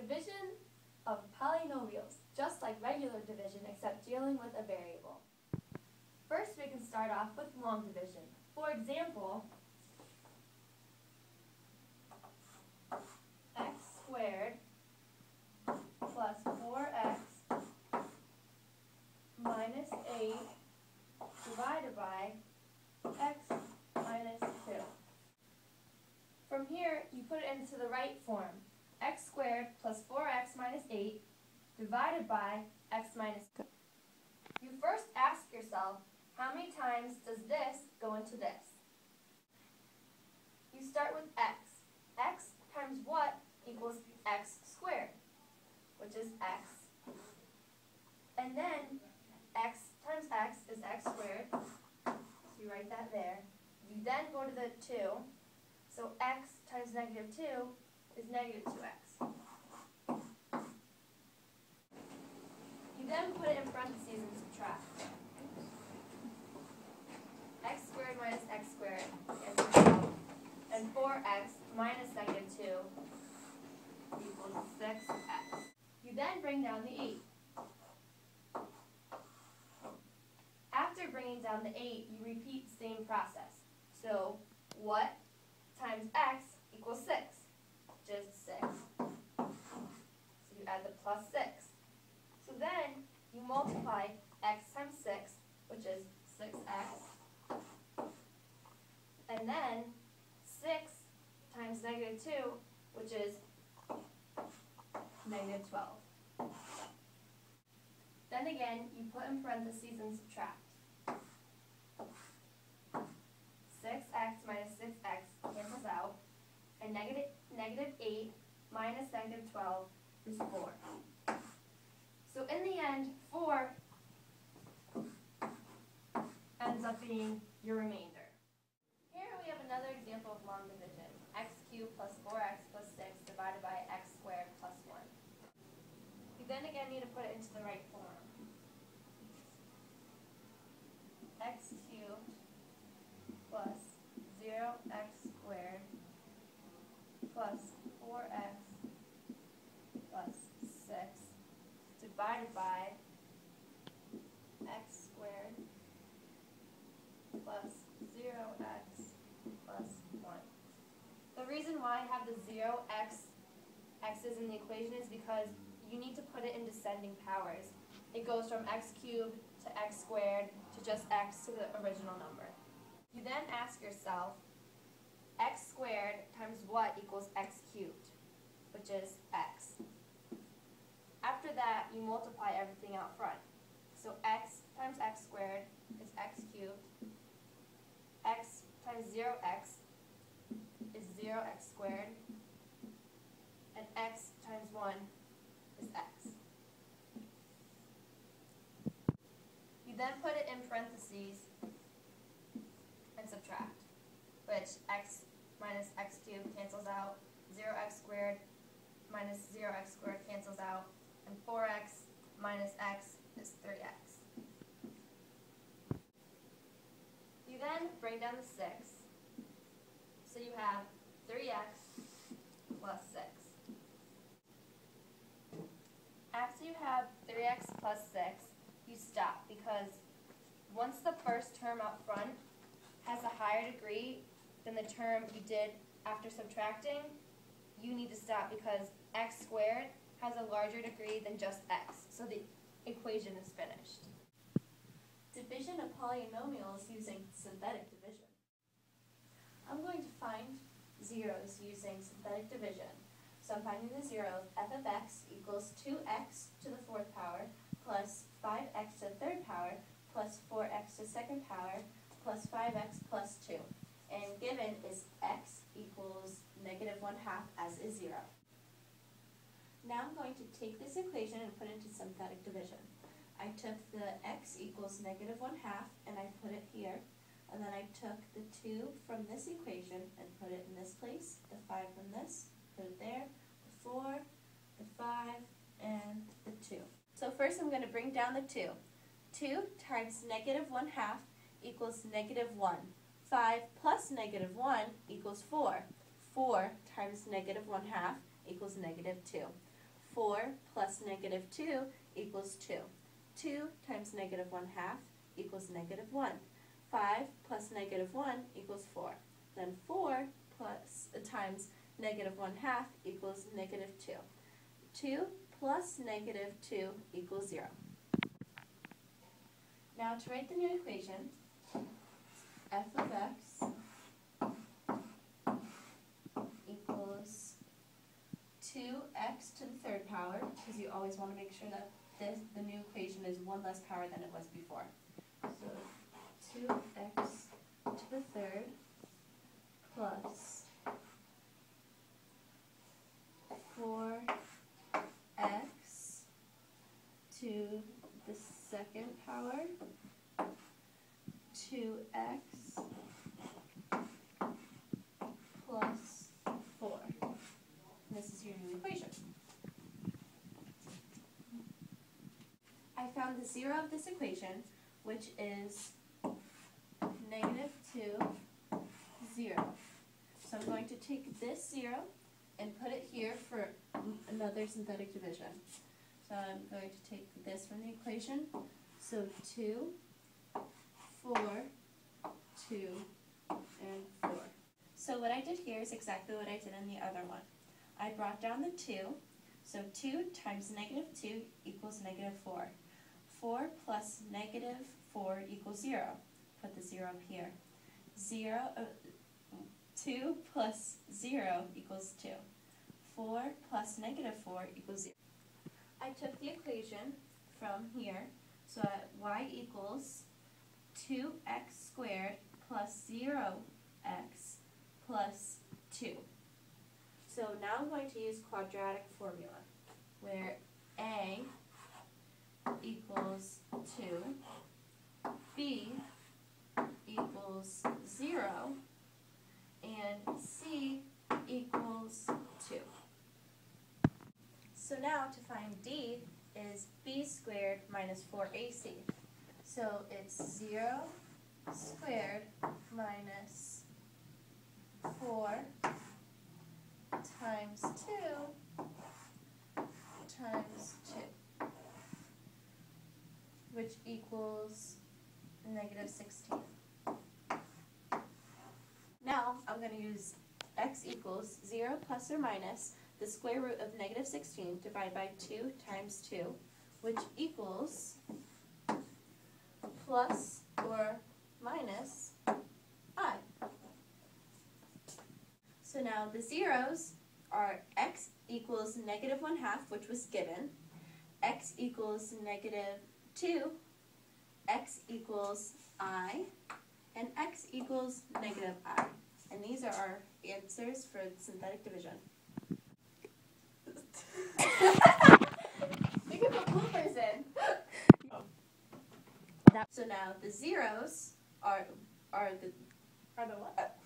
Division of polynomials, just like regular division except dealing with a variable. First, we can start off with long division. For example, x squared plus 4x minus 8 divided by x minus 2. From here, you put it into the right form. X squared plus 4x minus 8 divided by x minus 2. You first ask yourself, how many times does this go into this? You start with x. X times what equals x squared, which is x. And then x times x is x squared, so you write that there. You then go to the 2, so x times negative 2 is negative 2x. You then put it in parentheses and subtract. X squared minus x squared cancels out, and 4x minus negative 2 equals 6x. You then bring down the 8. After bringing down the 8, you repeat the same process. So what times x equals 6, which is 6. So you add the plus 6. So then you multiply x times 6, which is 6x. And then 6 times negative 2, which is negative 12. Then again, you put in parentheses and subtract. 6x minus 6x cancels out, and negative 8 minus negative 12 is 4. So in the end, 4 ends up being your remainder. Here we have another example of long division. X cubed plus 4x plus 6 divided by x squared plus 1. You then again need to put it into the right form. X cubed plus 0x squared plus 4x plus 6 divided by x squared plus 0x plus 1. The reason why I have the 0x's in the equation is because you need to put it in descending powers. It goes from x cubed to x squared to just x to the original number. You then ask yourself, x squared times what equals x cubed, which is x. After that, you multiply everything out front. So x times x squared is x cubed. X times 0x is 0x squared. And x times 1 is x. You then put it in parentheses and subtract, which x minus x cubed cancels out, 0x squared minus 0x squared cancels out, and 4x minus x is 3x. You then bring down the 6, so you have 3x plus 6. After you have 3x plus 6, you stop because once the first term up front has a higher degree than the term you did after subtracting, you need to stop because x squared has a larger degree than just x, so the equation is finished. Division of polynomials using synthetic division. I'm going to find zeros using synthetic division. So I'm finding the zeros. F of x equals 2x to the 4th power plus 5x to the 3rd power plus 4x to the 2nd power plus 5x plus 2. And given is x equals negative 1/2 as is 0. Now I'm going to take this equation and put it into synthetic division. I took the x equals negative 1/2 and I put it here. And then I took the 2 from this equation and put it in this place, the 5 from this, put it there, the 4, the 5, and the 2. So first I'm going to bring down the 2. 2 times negative 1/2 equals negative 1. 5 plus negative 1 equals 4. 4 times negative 1/2 equals negative 2. 4 plus negative 2 equals 2. 2 times negative 1/2 equals negative 1. 5 plus negative 1 equals 4. Then 4 times negative 1/2 equals negative 2. 2 plus negative 2 equals 0. Now to write the new equation, f of x equals 2x to the third power, because you always want to make sure that the new equation is one less power than it was before. So 2x to the third plus 4x to the second power, 2x plus 4. And this is your new equation. I found the zero of this equation, which is negative 2, 0. So I'm going to take this 0 and put it here for another synthetic division. So I'm going to take this from the equation. So 2, 4, 2, and 4. So what I did here is exactly what I did in the other one. I brought down the 2. So 2 times negative 2 equals negative 4. 4 plus negative 4 equals 0. Put the 0 up here. 2 plus 0 equals 2. 4 plus negative 4 equals 0. I took the equation from here, so y equals 2x squared plus 0x plus 2. So now I'm going to use quadratic formula, where a equals 2, b equals 0, and c equals 2. So now to find d is b squared minus 4ac. So it's 0 squared minus 4 times 2 times 2, which equals negative 16. Now I'm going to use x equals 0 plus or minus the square root of negative 16 divided by 2 times 2, which equals plus or minus I. So now the zeros are x equals negative 1/2, which was given, x equals negative 2, x equals I, and x equals negative I. And these are our answers for synthetic division. You can put bloopers in. So now the zeros are the what?